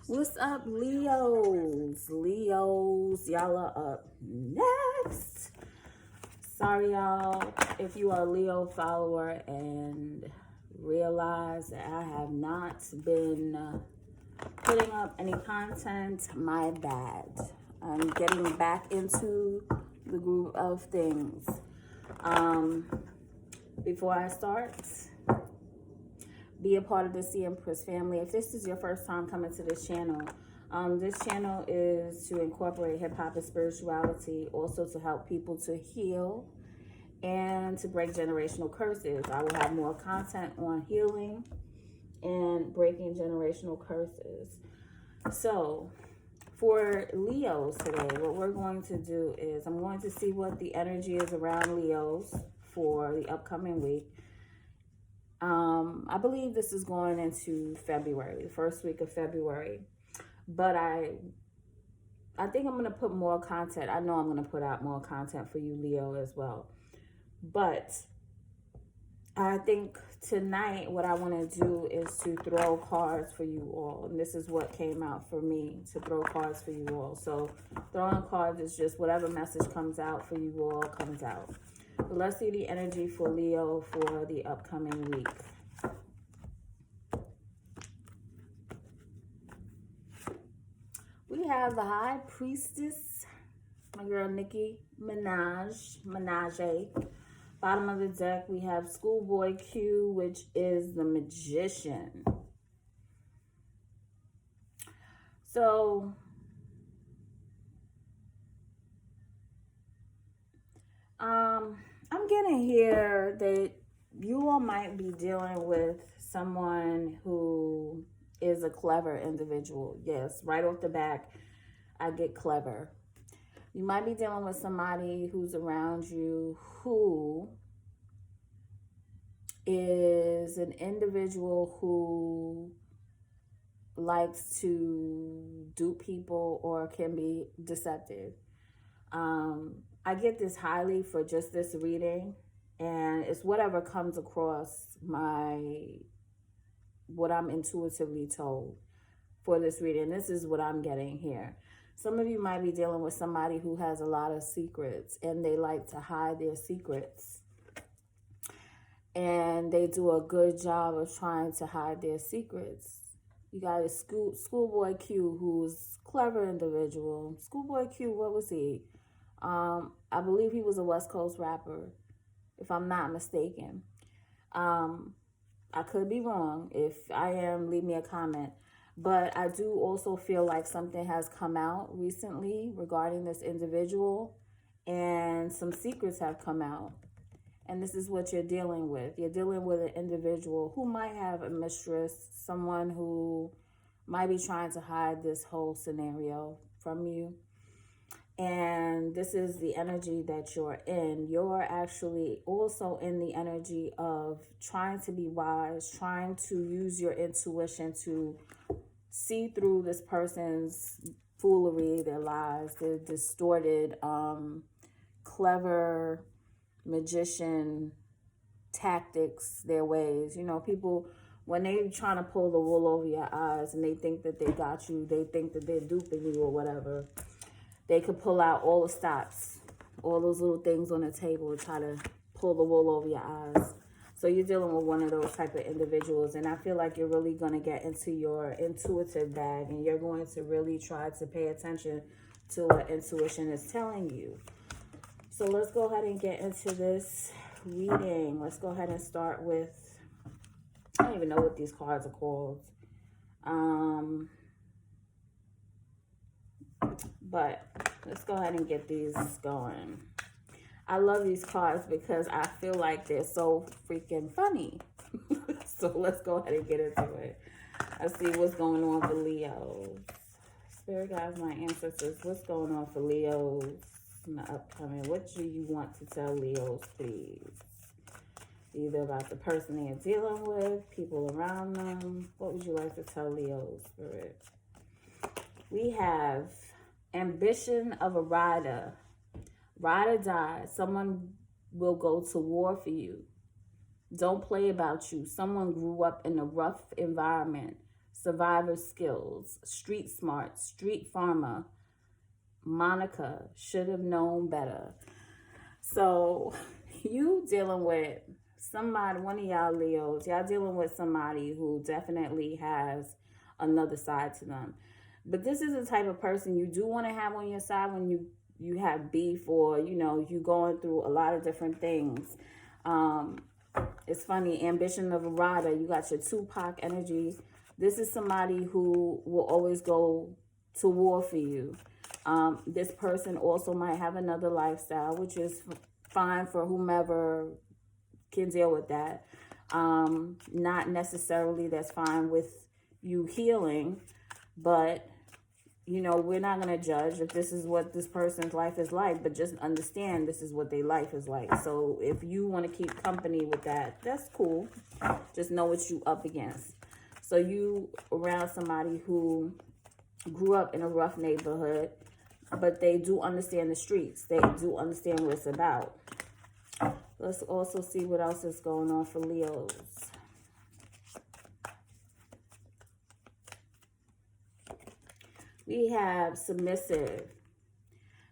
What's up, Leos? Leos, y'all are up next. Sorry, y'all, if you are a Leo follower and realize that I have not been putting up any content, my bad. I'm getting back into the groove of things. Before I start, be a part of the Cempress family. If this is your first time coming to this channel is to incorporate hip-hop and spirituality, also to help people to heal and to break generational curses. I will have more content on healing and breaking generational curses. So for Leos today, what we're going to do is I'm going to see what the energy is around Leos for the upcoming week. I believe this is going into February, the first week of February. But I think I'm going to put more content. I know I'm going to put out more content for you, Leo, as well. But I think tonight what I want to do is to throw cards for you all. And this is what came out for me, to throw cards for you all. So throwing cards is just whatever message comes out for you all comes out. But let's see the energy for Leo for the upcoming week. We have the High Priestess, my girl Nicki Minaj. Bottom of the deck, we have Schoolboy Q, which is the Magician. So, I'm getting here that you all might be dealing with someone who is a clever individual. Yes, right off the back, I get clever. You might be dealing with somebody who's around you who is an individual who likes to dupe people or can be deceptive. I get this highly for just this reading, and it's whatever comes across what I'm intuitively told for this reading. This is what I'm getting here. Some of you might be dealing with somebody who has a lot of secrets and they like to hide their secrets. And they do a good job of trying to hide their secrets. You got a Schoolboy Q, who's a clever individual. Schoolboy Q, what was he? I believe he was a West Coast rapper, if I'm not mistaken. I could be wrong. If I am, leave me a comment. But I do also feel like something has come out recently regarding this individual, and some secrets have come out. And this is what you're dealing with. You're dealing with an individual who might have a mistress, someone who might be trying to hide this whole scenario from you. And this is the energy that you're in. You're actually also in the energy of trying to be wise, trying to use your intuition to see through this person's foolery, their lies, their distorted, clever magician tactics, their ways. You know, people, when they're trying to pull the wool over your eyes and they think that they got you, they think that they're duping you or whatever, they could pull out all the stops, all those little things on the table and try to pull the wool over your eyes. So you're dealing with one of those type of individuals, and I feel like you're really going to get into your intuitive bag, and you're going to really try to pay attention to what intuition is telling you. So let's go ahead and get into this reading. Let's go ahead and start with, I don't even know what these cards are called. But let's go ahead and get these going. I love these cards because I feel like they're so freaking funny. So let's go ahead and get into it. Let's see what's going on for Leos. Spirit guides, my ancestors, what's going on for Leos in the upcoming? What do you want to tell Leos, please? Either about the person they're dealing with, people around them. What would you like to tell Leos, Spirit? We have ambition of a rider. Ride or die. Someone will go to war for you. Don't play about you. Someone grew up in a rough environment. survivor skills, street smart, street farmer, Monica, should have known better. So you dealing with somebody, one of y'all Leos, y'all dealing with somebody who definitely has another side to them. But this is the type of person you do want to have on your side when you have beef, or you going through a lot of different things. It's funny, ambition of a rider, you got your Tupac energy. This is somebody who will always go to war for you. This person also might have another lifestyle, which is fine for whomever can deal with that. Not necessarily that's fine with you healing, but we're not going to judge if this is what this person's life is like, but just understand this is what their life is like. So if you want to keep company with that, that's cool. Just know what you up against. So you around somebody who grew up in a rough neighborhood, but they do understand the streets. They do understand what it's about. Let's also see what else is going on for Leos. We have submissive.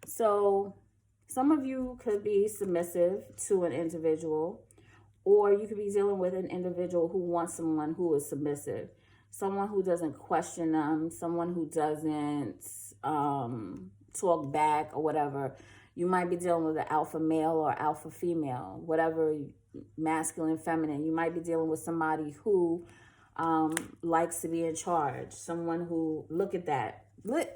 So some of you could be submissive to an individual, or you could be dealing with an individual who wants someone who is submissive. Someone who doesn't question them, someone who doesn't talk back or whatever. You might be dealing with an alpha male or alpha female, whatever, masculine, feminine. You might be dealing with somebody who likes to be in charge. Someone who, look at that.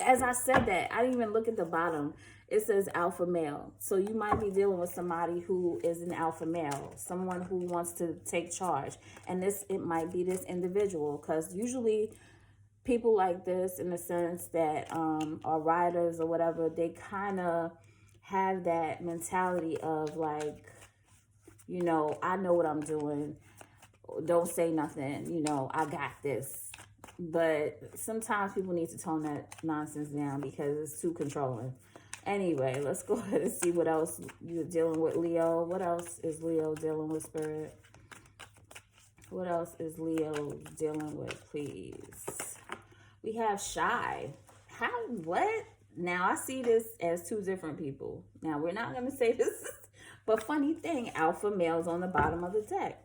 As I said that, I didn't even look at the bottom. It says alpha male. So you might be dealing with somebody who is an alpha male, someone who wants to take charge. And it might be this individual, because usually people like this, in the sense that are riders or whatever, they kind of have that mentality of like, I know what I'm doing. Don't say nothing. I got this. But sometimes people need to tone that nonsense down because it's too controlling. Anyway, let's go ahead and see what else you're dealing with, Leo. What else is Leo dealing with, Spirit? What else is Leo dealing with, please? We have shy. What? Now, I see this as two different people. Now, we're not going to say this, but funny thing, alpha males on the bottom of the deck.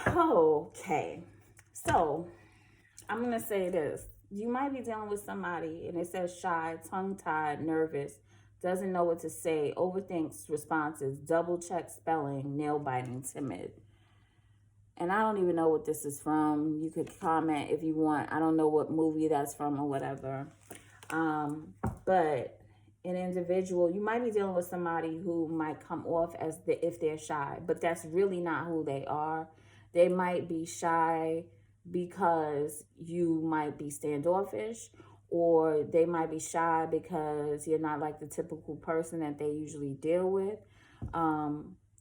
Okay. So, I'm going to say this. You might be dealing with somebody, and it says shy, tongue-tied, nervous, doesn't know what to say, overthinks responses, double-check spelling, nail-biting, timid. And I don't even know what this is from. You could comment if you want. I don't know what movie that's from or whatever. But an individual, you might be dealing with somebody who might come off as if they're shy, but that's really not who they are. They might be shy because you might be standoffish, or they might be shy because you're not like the typical person that they usually deal with.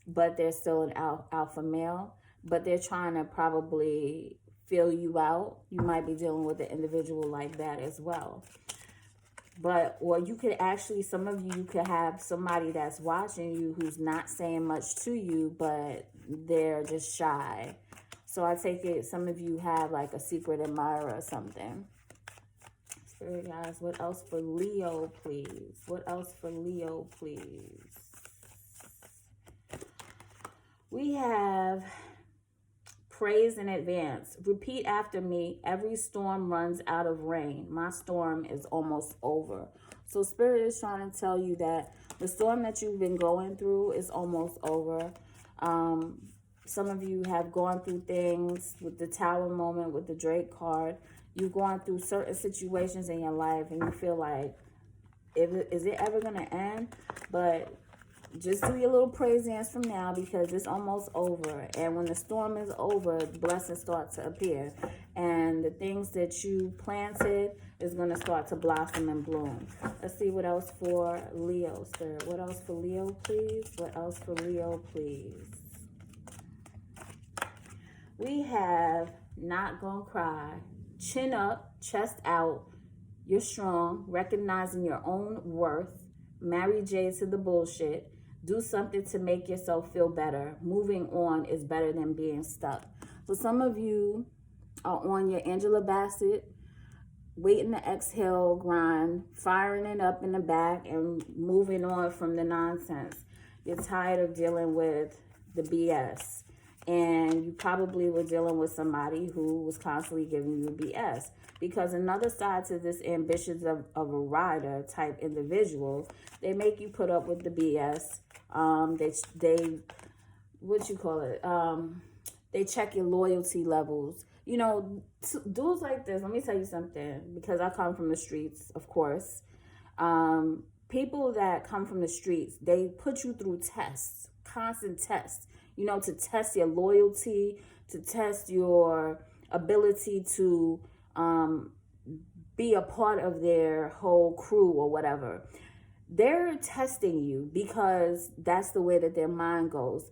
But they're still an alpha male, but they're trying to probably fill you out. You might be dealing with an individual like that as well. Or you could actually, some of you could have somebody that's watching you who's not saying much to you, but they're just shy. So I take it some of you have like a secret admirer or something. Spirit guys, what else for Leo, please? What else for Leo, please? We have praise in advance. Repeat after me. Every storm runs out of rain. My storm is almost over. So Spirit is trying to tell you that the storm that you've been going through is almost over. Some of you have gone through things with the Tower moment, with the Drake card. You've gone through certain situations in your life and you feel like, is it ever going to end? But just do your little praise dance from now, because it's almost over. And when the storm is over, blessings start to appear. And the things that you planted is going to start to blossom and bloom. Let's see what else for Leo, sir. What else for Leo, please? What else for Leo, please? We have not gonna cry. Chin up, chest out. You're strong. Recognizing your own worth. Marry J to the bullshit. Do something to make yourself feel better. Moving on is better than being stuck. So some of you are on your Angela Bassett, waiting to exhale grind, firing it up in the back and moving on from the nonsense. You're tired of dealing with the BS. And you probably were dealing with somebody who was constantly giving you BS. Because another side to this ambitions of a rider type individual, they make you put up with the BS. They what you call it? They check your loyalty levels. You know, dudes like this, let me tell you something, because I come from the streets, of course. People that come from the streets, they put you through tests, constant tests, you know, to test your loyalty, to test your ability to be a part of their whole crew or whatever. They're testing you because that's the way that their mind goes.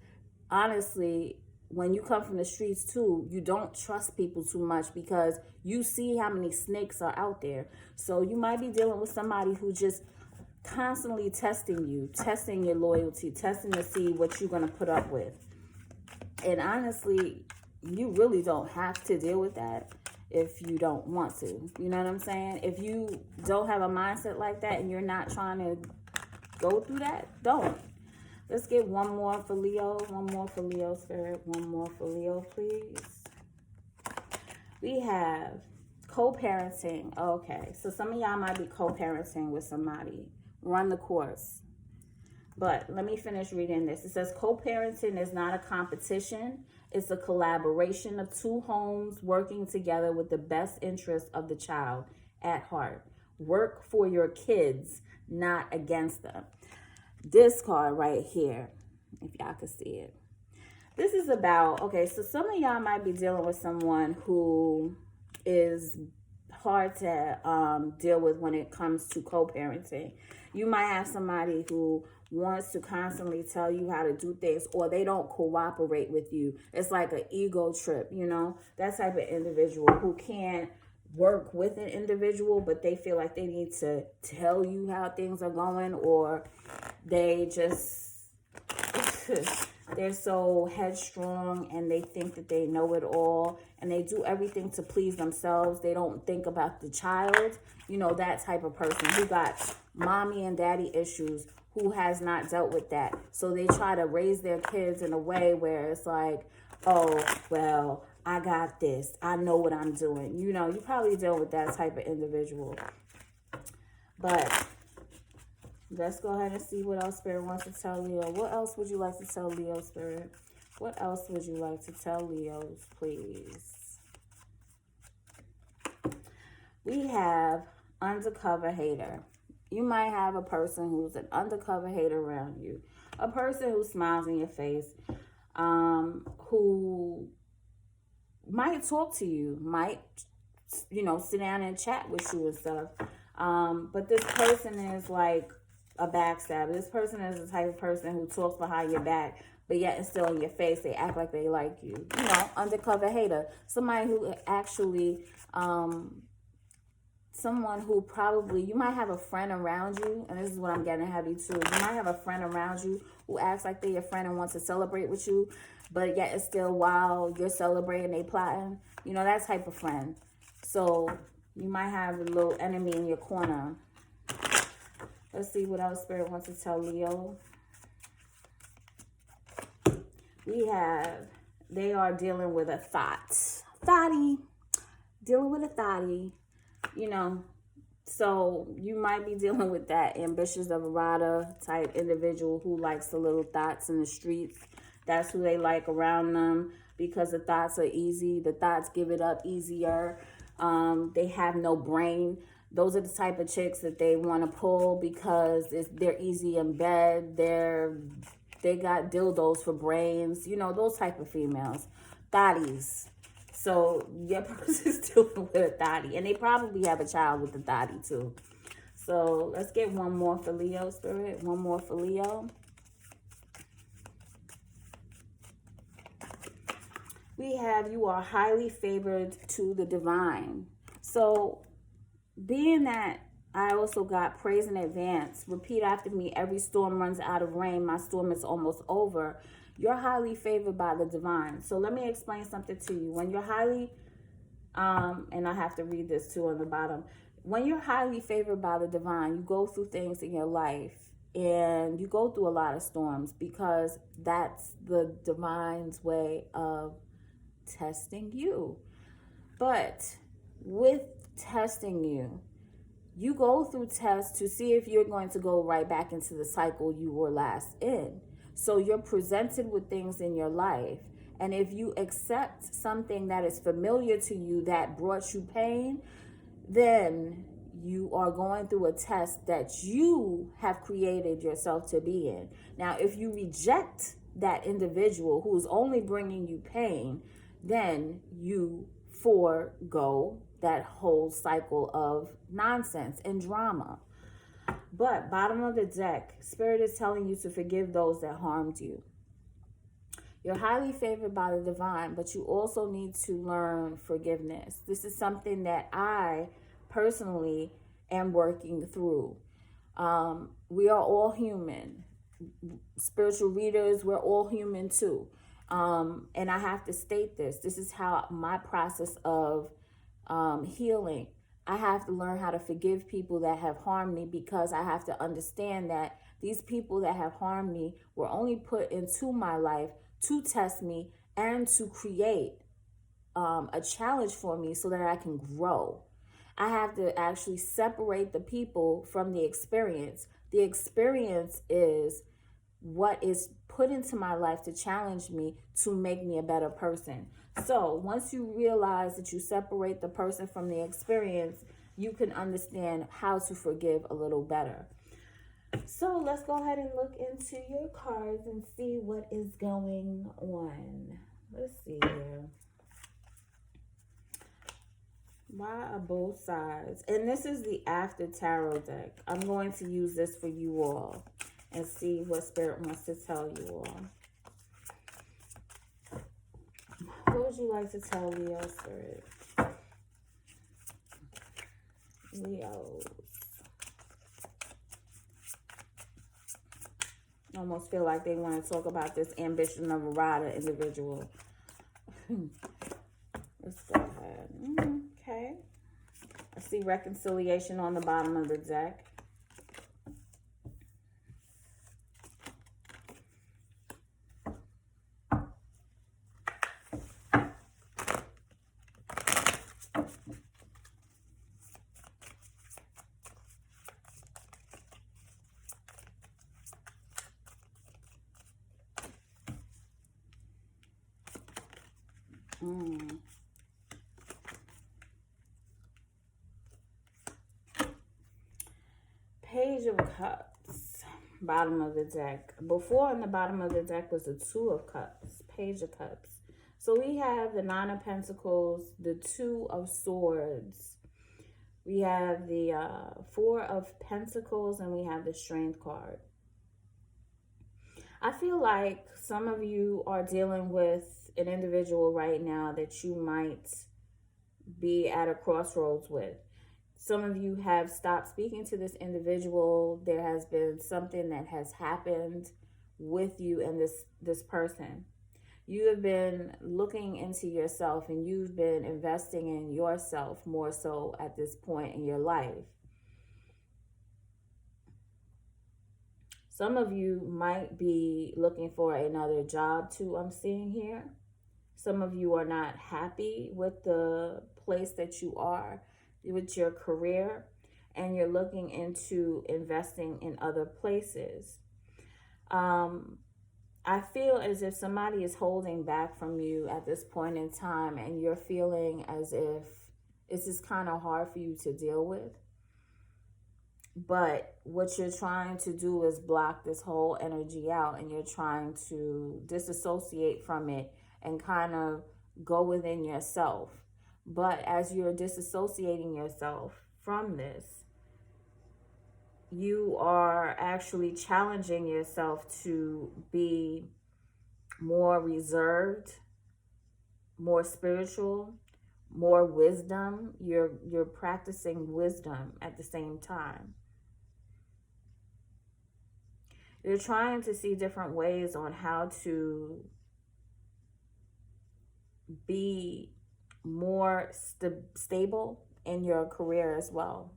Honestly, when you come from the streets too, you don't trust people too much because you see how many snakes are out there. So you might be dealing with somebody who just constantly testing you, testing your loyalty, testing to see what you're going to put up with. And honestly, you really don't have to deal with that if you don't want to. You know what I'm saying? If you don't have a mindset like that and you're not trying to go through that, don't. Let's get one more for Leo. One more for Leo, Spirit. One more for Leo, please. We have co-parenting. Okay, so some of y'all might be co-parenting with somebody. Run the course. But let me finish reading this. It says co-parenting is not a competition. It's a collaboration of two homes working together with the best interest of the child at heart. Work for your kids, not against them. This card right here, if y'all can see it. This is about, okay, so some of y'all might be dealing with someone who is hard to deal with when it comes to co-parenting. You might have somebody who wants to constantly tell you how to do things, or they don't cooperate with you. It's like an ego trip, you know, that type of individual who can't work with an individual, but they feel like they need to tell you how things are going, or they just they're so headstrong and they think that they know it all and they do everything to please themselves. They don't think about the child, you know, that type of person who got mommy and daddy issues, who has not dealt with that. So they try to raise their kids in a way where it's like, oh, well, I got this. I know what I'm doing. You know, you probably deal with that type of individual. But let's go ahead and see what else Spirit wants to tell Leo. What else would you like to tell Leo, Spirit? What else would you like to tell Leos, please? We have Undercover Hater. You might have a person who's an undercover hater around you. A person who smiles in your face, who might talk to you, might, you know, sit down and chat with you and stuff. But this person is like a backstabber. This person is the type of person who talks behind your back, but yet it's still in your face. They act like they like you. You know, undercover hater. Somebody who actually, someone who probably, you might have a friend around you, and this is what I'm getting heavy too. You might have a friend around you who acts like they're your friend and wants to celebrate with you, but yet it's still while you're celebrating, they plotting. You know, that type of friend. So you might have a little enemy in your corner. Let's see what else Spirit wants to tell Leo. We have, they are dealing with a thotty. Dealing with a thotty. You know, so you might be dealing with that ambitious of a rider type individual who likes the little thoughts in the streets. That's who they like around them because the thoughts are easy. The thoughts give it up easier. They have no brain. Those are the type of chicks that they want to pull because they're easy in bed. They got dildos for brains. You know, those type of females. Thotties. So your person's dealing with a thotty. And they probably have a child with a thotty too. So let's get one more for Leo, Spirit. One more for Leo. We have, you are highly favored to the divine. So being that I also got praise in advance, repeat after me, every storm runs out of rain, my storm is almost over. You're highly favored by the divine. So let me explain something to you. When you're highly And I have to read this too on the bottom. When you're highly favored by the divine, you go through things in your life and you go through a lot of storms because that's the divine's way of testing you. But with testing you, you go through tests to see if you're going to go right back into the cycle you were last in. So you're presented with things in your life. And if you accept something that is familiar to you that brought you pain, then you are going through a test that you have created yourself to be in. Now, if you reject that individual who is only bringing you pain, then you forego that whole cycle of nonsense and drama. But bottom of the deck, Spirit is telling you to forgive those that harmed you. You're highly favored by the divine, but you also need to learn forgiveness. This is something that I personally am working through. We are all human. Spiritual readers, we're all human too. And I have to state this. This is how my process of healing. I have to learn how to forgive people that have harmed me, because I have to understand that these people that have harmed me were only put into my life to test me and to create a challenge for me so that I can grow. I have to actually separate the people from the experience. The experience is what is put into my life to challenge me, to make me a better person. So once you realize that you separate the person from the experience, you can understand how to forgive a little better. So let's go ahead and look into your cards and see what is going on. Let's see here. Why are both sides? And this is the After Tarot deck. I'm going to use this for you all and see what Spirit wants to tell you all. What would you like to tell Leo, Spirit? Leos. I almost feel like they want to talk about this ambition of a rider individual. Let's go ahead. Okay. I see reconciliation on the bottom of the deck. Page of Cups, bottom of the deck. Before on the bottom of the deck was the Two of Cups, Page of Cups. So we have the Nine of Pentacles, the Two of Swords. We have the Four of Pentacles, and we have the Strength card. I feel like some of you are dealing with an individual right now that you might be at a crossroads with. Some of you have stopped speaking to this individual. There has been something that has happened with you and this person. You have been looking into yourself and you've been investing in yourself more so at this point in your life. Some of you might be looking for another job too, I'm seeing here. Some of you are not happy with the place that you are with your career, and you're looking into investing in other places. I feel as if somebody is holding back from you at this point in time, and you're feeling as if it's just kind of hard for you to deal with. But what you're trying to do is block this whole energy out, and you're trying to disassociate from it and kind of go within yourself. But as you're disassociating yourself from this, you are actually challenging yourself to be more reserved, more spiritual, more wisdom. You're practicing wisdom at the same time. You're trying to see different ways on how to be more stable in your career as well.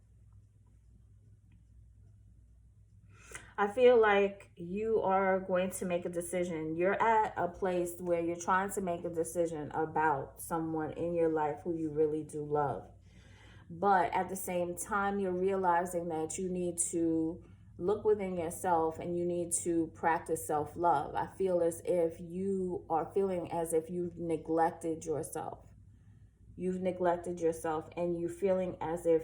I feel like you are going to make a decision. You're at a place where you're trying to make a decision about someone in your life who you really do love. But at the same time, you're realizing that you need to look within yourself and you need to practice self-love. I feel as if you are feeling as if you've neglected yourself. You've neglected yourself and you're feeling as if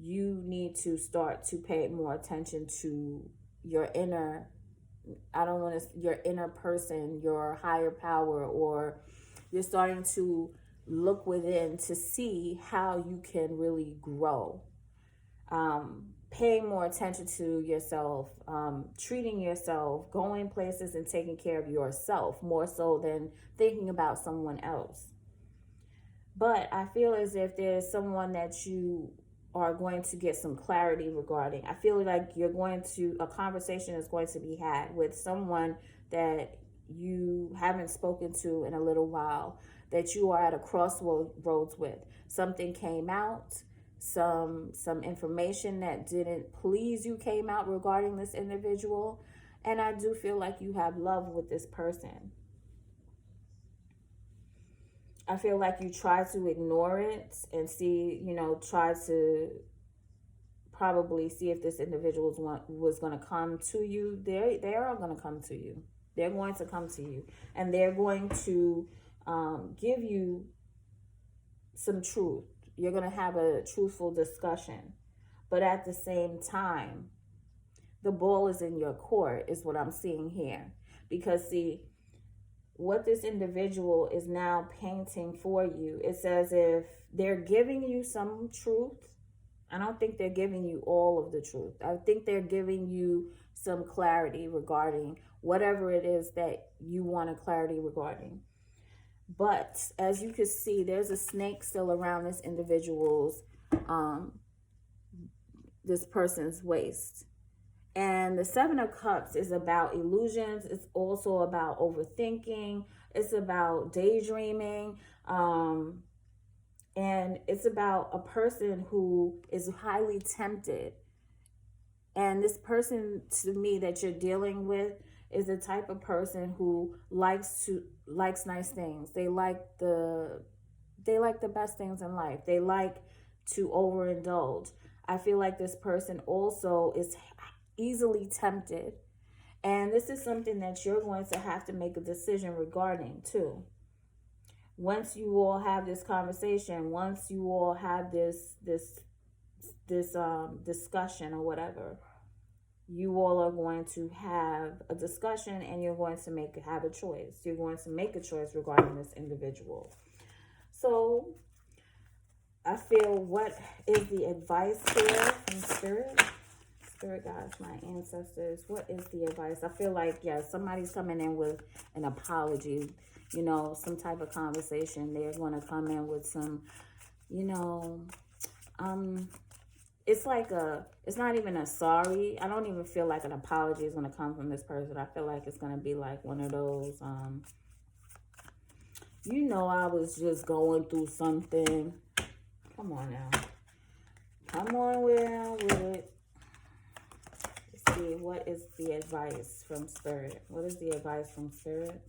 you need to start to pay more attention to your inner, your inner person, your higher power, or you're starting to look within to see how you can really grow. Paying more attention to yourself, treating yourself, going places and taking care of yourself more so than thinking about someone else. But I feel as if there's someone that you are going to get some clarity regarding. I feel like a conversation is going to be had with someone that you haven't spoken to in a little while, that you are at a crossroads with. Something came out, some information that didn't please you came out regarding this individual, and I do feel like you have love with this person. I feel like you try to ignore it and see, try to probably see if this individual was going to come to you. They are going to come to you. They're going to come to you. And they're going to give you some truth. You're going to have a truthful discussion. But at the same time, the ball is in your court is what I'm seeing here. Because, see, what this individual is now painting for you, it's as if they're giving you some truth. I don't think they're giving you all of the truth. I think they're giving you some clarity regarding whatever it is that you want a clarity regarding. But as you can see, there's a snake still around this individual's, this person's waist. And the Seven of Cups is about illusions. It's also about overthinking. It's about daydreaming. And it's about a person who is highly tempted. And this person, to me, that you're dealing with is the type of person who likes nice things. They like the best things in life. They like to overindulge. I feel like this person also is easily tempted, and this is something that you're going to have to make a decision regarding too. Once you all have this conversation, once you all have this discussion or whatever, you all are going to have a discussion and you're going to have a choice. You're going to make a choice regarding this individual. So I feel, what is the advice here from Spirit? Spirit guides, my ancestors, what is the advice? I feel like, somebody's coming in with an apology, some type of conversation. They're going to come in with some, it's like it's not even a sorry. I don't even feel like an apology is going to come from this person. I feel like it's going to be like one of those, I was just going through something. Come on now. Come on with it. See, what is the advice from Spirit? What is the advice from Spirit?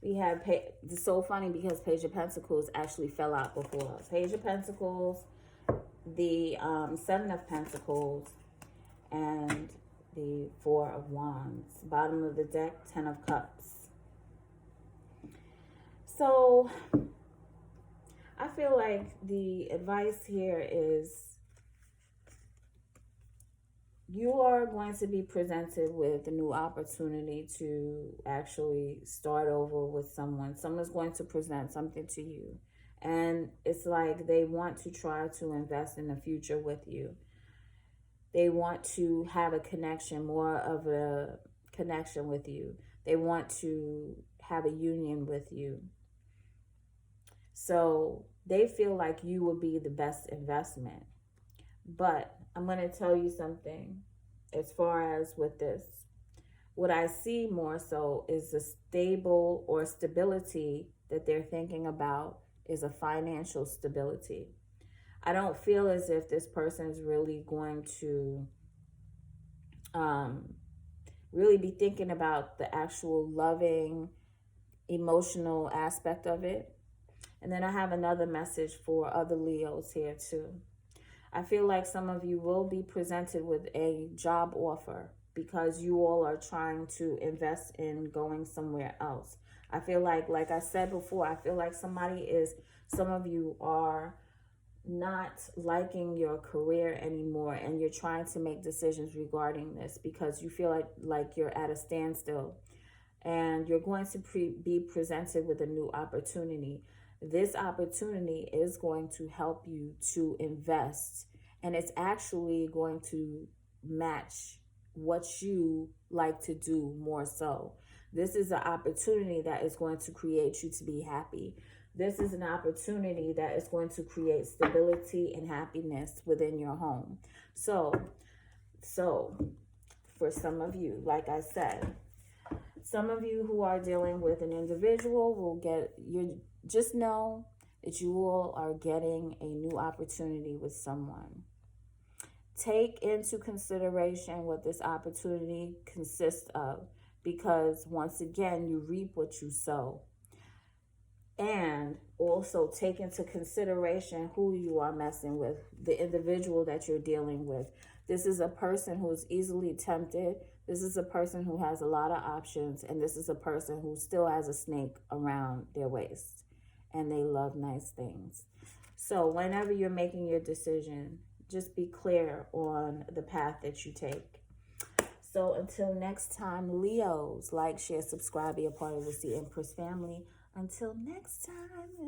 We have, it's so funny because Page of Pentacles actually fell out before us. Page of Pentacles, the Seven of Pentacles, and the Four of Wands. Bottom of the deck, Ten of Cups. So I feel like the advice here is, you are going to be presented with a new opportunity to actually start over with someone. Someone's going to present something to you. And it's like they want to try to invest in the future with you. They want to have a connection, more of a connection with you. They want to have a union with you. So they feel like you will be the best investment. But I'm going to tell you something as far as with this. What I see more so is the stable or stability that they're thinking about is a financial stability. I don't feel as if this person is really going to um, really be thinking about the actual loving, emotional aspect of it. And then I have another message for other Leos here too. I feel like some of you will be presented with a job offer because you all are trying to invest in going somewhere else. I feel like I said before, I feel like some of you are not liking your career anymore, and you're trying to make decisions regarding this because you feel like you're at a standstill, and you're going to be presented with a new opportunity. This opportunity is going to help you to invest, and it's actually going to match what you like to do more so. This is an opportunity that is going to create you to be happy. This is an opportunity that is going to create stability and happiness within your home. So for some of you, like I said, some of you who are dealing with an individual will just know that you all are getting a new opportunity with someone. Take into consideration what this opportunity consists of, because once again, you reap what you sow. And also take into consideration who you are messing with, the individual that you're dealing with. This is a person who's easily tempted. This is a person who has a lot of options. And this is a person who still has a snake around their waist. And they love nice things. So whenever you're making your decision, just be clear on the path that you take. So until next time, Leos, like, share, subscribe, be a part of the Empress family. Until next time.